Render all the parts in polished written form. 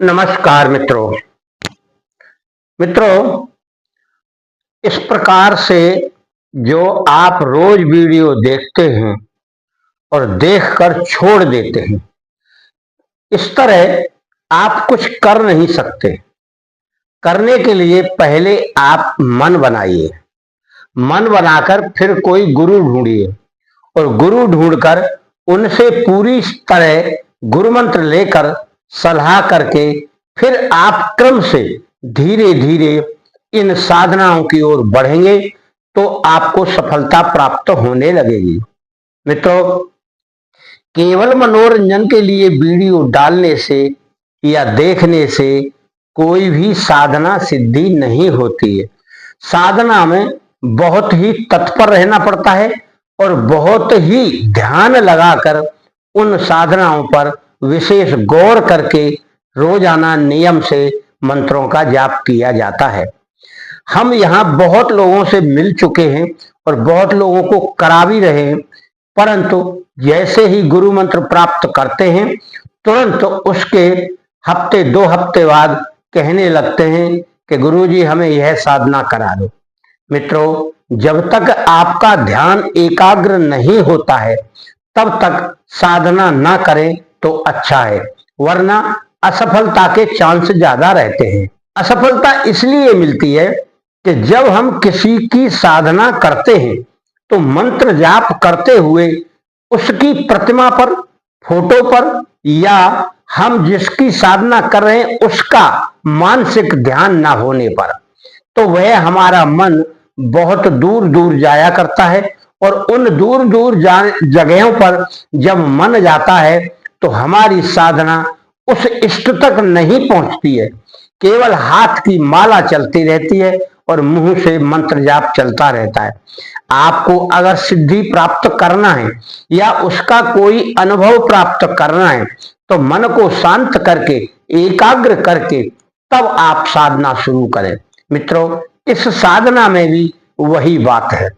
नमस्कार मित्रों। इस प्रकार से जो आप रोज वीडियो देखते हैं और देखकर छोड़ देते हैं, इस तरह आप कुछ कर नहीं सकते। करने के लिए पहले आप मन बनाइए, मन बनाकर फिर कोई गुरु ढूंढिए और गुरु ढूंढकर उनसे पूरी तरह गुरु मंत्र लेकर सलाह करके फिर आप क्रम से धीरे धीरे इन साधनाओं की ओर बढ़ेंगे तो आपको सफलता प्राप्त होने लगेगी। मित्रों, केवल मनोरंजन के लिए वीडियो डालने से या देखने से कोई भी साधना सिद्धि नहीं होती है। साधना में बहुत ही तत्पर रहना पड़ता है और बहुत ही ध्यान लगाकर उन साधनाओं पर विशेष गौर करके रोजाना नियम से मंत्रों का जाप किया जाता है। हम यहाँ बहुत लोगों से मिल चुके हैं और बहुत लोगों को करा भी रहे हैं, परंतु जैसे ही गुरु मंत्र प्राप्त करते हैं तुरंत उसके हफ्ते 2 हफ्ते बाद कहने लगते हैं कि गुरुजी हमें यह साधना करा दो। मित्रों, जब तक आपका ध्यान एकाग्र नहीं होता है तब तक साधना ना करें तो अच्छा है, वरना असफलता के चांस ज्यादा रहते हैं। असफलता इसलिए मिलती है कि जब हम किसी की साधना करते हैं तो मंत्र जाप करते हुए उसकी प्रतिमा पर, फोटो पर या हम जिसकी साधना कर रहे हैं उसका मानसिक ध्यान ना होने पर, तो वह हमारा मन बहुत दूर दूर जाया करता है और उन दूर दूर जगहों पर जब मन जाता है तो हमारी साधना उस इष्ट तक नहीं पहुंचती है। केवल हाथ की माला चलती रहती है और मुंह से मंत्र जाप चलता रहता है। आपको अगर सिद्धि प्राप्त करना है या उसका कोई अनुभव प्राप्त करना है तो मन को शांत करके, एकाग्र करके तब आप साधना शुरू करें। मित्रों, इस साधना में भी वही बात है।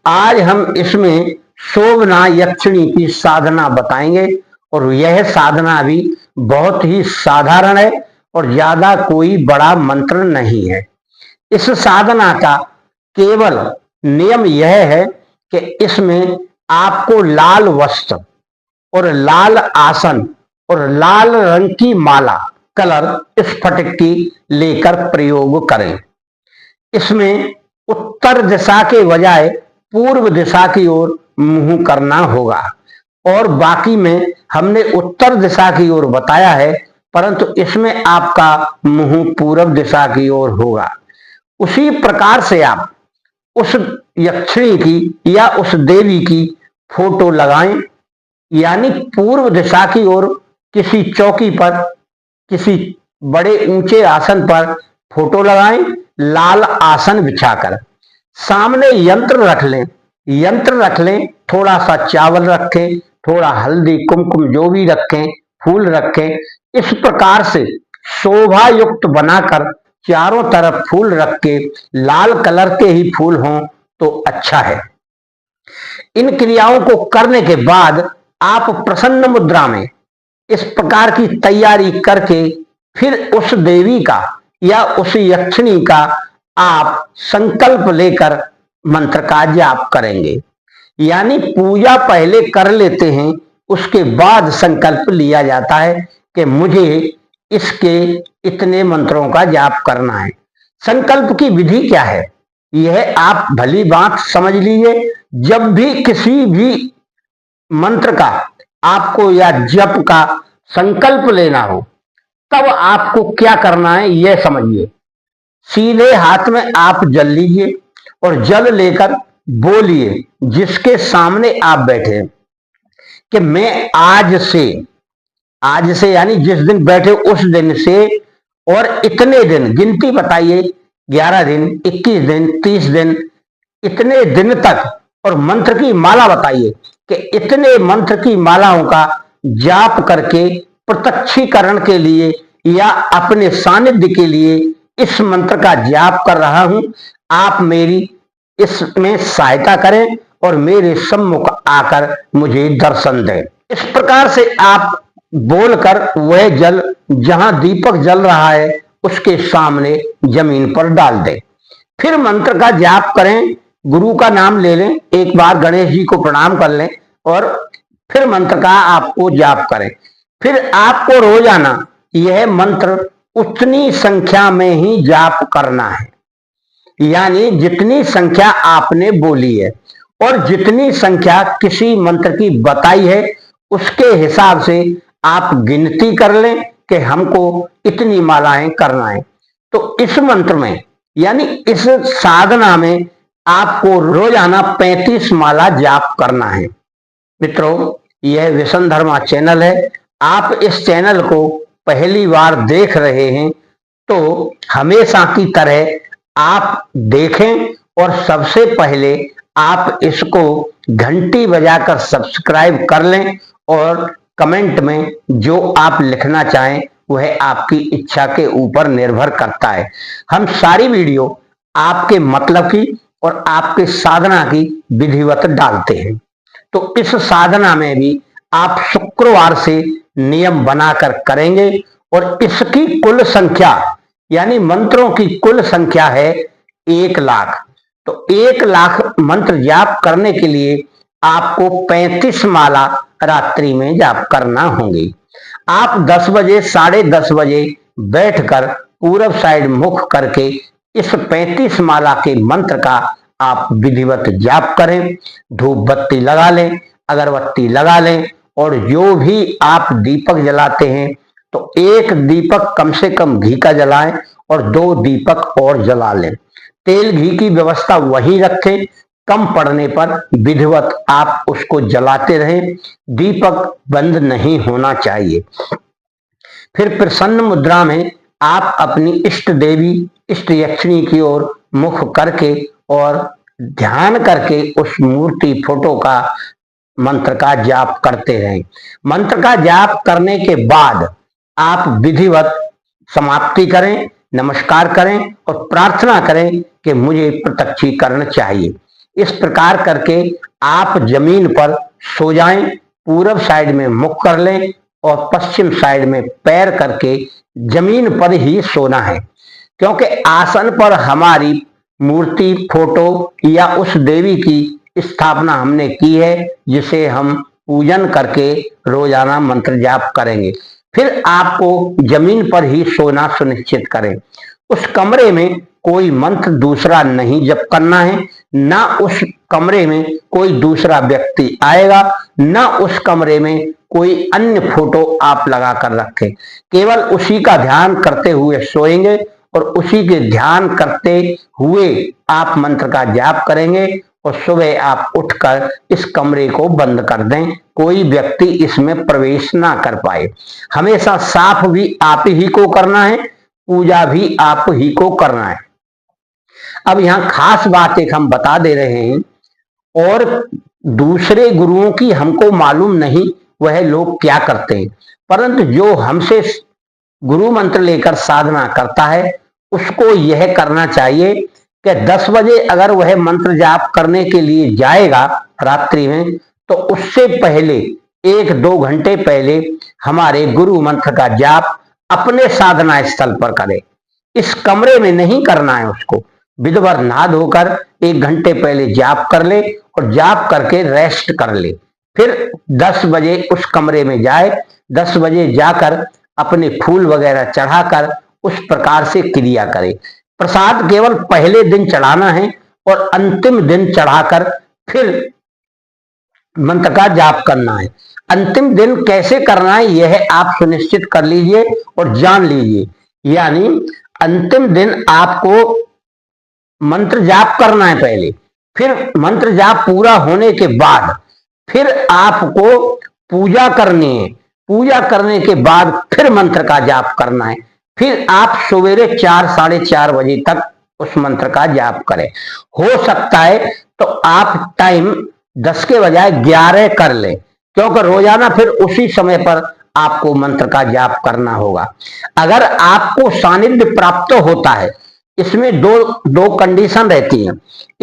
आज हम इसमें शोभना यक्षिणी की साधना बताएंगे और यह साधना भी बहुत ही साधारण है और ज्यादा कोई बड़ा मंत्र नहीं है। इस साधना का केवल नियम यह है कि इसमें आपको लाल वस्त्र और लाल आसन और लाल रंग की माला, कलर स्फटिक की लेकर प्रयोग करें। इसमें उत्तर दिशा के बजाय पूर्व दिशा की ओर मुंह करना होगा और बाकी में हमने उत्तर दिशा की ओर बताया है, परंतु इसमें आपका मुंह पूर्व दिशा की ओर होगा। उसी प्रकार से आप उस यक्षिणी की या उस देवी की फोटो लगाएं, यानी पूर्व दिशा की ओर किसी चौकी पर, किसी बड़े ऊंचे आसन पर फोटो लगाएं, लाल आसन बिछाकर सामने यंत्र रख लें, थोड़ा सा चावल रखें, थोड़ा हल्दी कुमकुम जो भी रखें, फूल रखें। इस प्रकार से शोभा युक्त बनाकर चारों तरफ फूल रख के, लाल कलर के ही फूल हों तो अच्छा है। इन क्रियाओं को करने के बाद आप प्रसन्न मुद्रा में इस प्रकार की तैयारी करके फिर उस देवी का या उस यक्षिणी का आप संकल्प लेकर मंत्र का जाप करेंगे। यानी पूजा पहले कर लेते हैं, उसके बाद संकल्प लिया जाता है कि मुझे इसके इतने मंत्रों का जाप करना है। संकल्प की विधि क्या है यह आप भली बात समझ लीजिए। जब भी किसी भी मंत्र का आपको या जप का संकल्प लेना हो तब आपको क्या करना है यह समझिए। सीधे हाथ में आप जल लीजिए और जल लेकर बोलिए जिसके सामने आप बैठे कि मैं आज से यानी जिस दिन बैठे उस दिन से और इतने दिन, गिनती बताइए, 11 दिन, 21 दिन, 30 दिन, इतने दिन तक, और मंत्र की माला बताइए कि इतने मंत्र की मालाओं का जाप करके प्रत्यक्षीकरण के लिए या अपने सानिध्य के लिए इस मंत्र का जाप कर रहा हूं, आप मेरी इसमें सहायता करें और मेरे सम्मुख आकर मुझे दर्शन दें। इस प्रकार से आप बोलकर वह जल जहां दीपक जल रहा है उसके सामने जमीन पर डाल दें। फिर मंत्र का जाप करें, गुरु का नाम ले लें, एक बार गणेश जी को प्रणाम कर लें और फिर मंत्र का आपको जाप करें। फिर आपको रोजाना यह मंत्र उतनी संख्या में ही जाप करना है, यानी जितनी संख्या आपने बोली है और जितनी संख्या किसी मंत्र की बताई है उसके हिसाब से आप गिनती कर लें कि हमको इतनी मालाएं करना है। तो इस मंत्र में यानी इस साधना में आपको रोजाना 35 माला जाप करना है। मित्रों, यह विशन धर्मा चैनल है। आप इस चैनल को पहली बार देख रहे हैं तो हमेशा की तरह आप देखें और सबसे पहले आप इसको घंटी बजाकर सब्सक्राइब कर लें और कमेंट में जो आप लिखना चाहें वह आपकी इच्छा के ऊपर निर्भर करता है। हम सारी वीडियो आपके मतलब की और आपके साधना की विधिवत डालते हैं। तो इस साधना में भी आप शुक्रवार से नियम बनाकर करेंगे और इसकी कुल संख्या यानी मंत्रों की कुल संख्या है 1 लाख। तो 1 लाख मंत्र जाप करने के लिए आपको 35 माला रात्रि में जाप करना होंगे। आप 10 बजे 10:30 बजे बैठकर पूरब साइड मुख करके इस 35 माला के मंत्र का आप विधिवत जाप करें। धूप बत्ती लगा लें, अगरबत्ती लगा लें और जो भी आप दीपक जलाते हैं तो 1 दीपक कम से कम घी का जलाएं और 2 दीपक और जला लें। तेल घी की व्यवस्था वही रखें, कम पड़ने पर विधिवत आप उसको जलाते रहें, दीपक बंद नहीं होना चाहिए। फिर प्रसन्न मुद्रा में आप अपनी इष्ट देवी इष्ट यक्षिणी की ओर मुख करके और ध्यान करके उस मूर्ति फोटो का मंत्र का जाप करते रहें। मंत्र का जाप करने के बाद आप विधिवत समाप्ति करें, नमस्कार करें और प्रार्थना करें कि मुझे प्रत्यक्षीकरण चाहिए। इस प्रकार करके आप जमीन पर सो जाएं, पूरब साइड में मुख कर लें और पश्चिम साइड में पैर करके जमीन पर ही सोना है, क्योंकि आसन पर हमारी मूर्ति फोटो या उस देवी की स्थापना हमने की है जिसे हम पूजन करके रोजाना मंत्र जाप करेंगे। फिर आपको जमीन पर ही सोना सुनिश्चित करें। उस कमरे में कोई मंत्र दूसरा नहीं जप करना है, ना उस कमरे में कोई दूसरा व्यक्ति आएगा, ना उस कमरे में कोई अन्य फोटो आप लगा कर रखें। केवल उसी का ध्यान करते हुए सोएंगे और उसी के ध्यान करते हुए आप मंत्र का जाप करेंगे और सुबह आप उठकर इस कमरे को बंद कर दें, कोई व्यक्ति इसमें प्रवेश ना कर पाए। हमेशा साफ भी आप ही को करना है, पूजा भी आप ही को करना है। अब यहाँ खास बात एक हम बता दे रहे हैं, और दूसरे गुरुओं की हमको मालूम नहीं वह लोग क्या करते हैं, परंतु जो हमसे गुरु मंत्र लेकर साधना करता है उसको यह करना चाहिए कि 10 बजे अगर वह मंत्र जाप करने के लिए जाएगा रात्रि में, तो उससे पहले 1-2 घंटे पहले हमारे गुरु मंत्र का जाप अपने साधना स्थल पर करे। इस कमरे में नहीं करना है उसको। विधिवत नहा धोकर 1 घंटे पहले जाप कर ले और जाप करके रेस्ट कर ले। फिर 10 बजे उस कमरे में जाए, 10 बजे जाकर अपने फूल वगैरह चढ़ाकर उस प्रकार से क्रिया करे। प्रसाद केवल पहले दिन चढ़ाना है और अंतिम दिन चढ़ाकर फिर मंत्र का जाप करना है। अंतिम दिन कैसे करना है यह आप सुनिश्चित कर लीजिए और जान लीजिए। यानी अंतिम दिन आपको मंत्र जाप करना है पहले, फिर मंत्र जाप पूरा होने के बाद फिर आपको पूजा करनी है। पूजा करने के बाद फिर मंत्र का जाप करना है। फिर आप सवेरे 4-4:30 बजे तक उस मंत्र का जाप करें। हो सकता है तो आप टाइम 10 के बजाय 11 कर लें, क्योंकि रोजाना फिर उसी समय पर आपको मंत्र का जाप करना होगा। अगर आपको सानिध्य प्राप्त होता है, इसमें दो कंडीशन रहती हैं।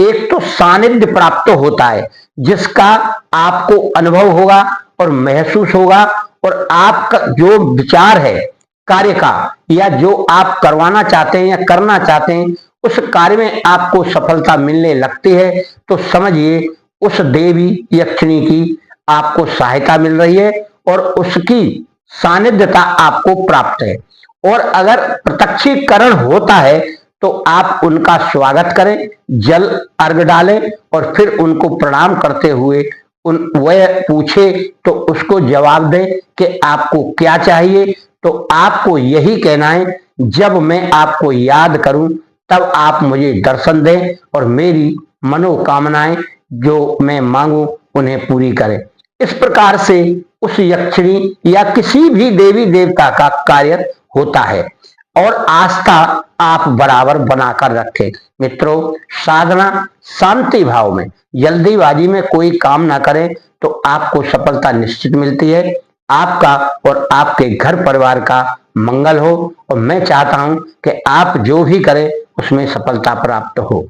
एक तो सानिध्य प्राप्त होता है जिसका आपको अनुभव होगा और महसूस होगा और आपका जो विचार है कार्य का, या जो आप करवाना चाहते हैं या करना चाहते हैं, उस कार्य में आपको सफलता मिलने लगती है, तो समझिए उस देवी यक्षिणी की आपको सहायता मिल रही है और उसकी सानिध्यता आपको प्राप्त है। और अगर प्रत्यक्षीकरण होता है तो आप उनका स्वागत करें, जल अर्घ डालें और फिर उनको प्रणाम करते हुए वह पूछे तो उसको जवाब दें कि आपको क्या चाहिए। तो आपको यही कहना है, जब मैं आपको याद करूं तब आप मुझे दर्शन दें और मेरी मनोकामनाएं जो मैं मांगू उन्हें पूरी करें। इस प्रकार से उस यक्षिणी या किसी भी देवी देवता का कार्य होता है। और आस्था आप बराबर बनाकर रखें। मित्रों, साधना शांति भाव में, जल्दीबाजी में कोई काम ना करें तो आपको सफलता निश्चित मिलती है। आपका और आपके घर परिवार का मंगल हो और मैं चाहता हूं कि आप जो भी करें उसमें सफलता प्राप्त हो।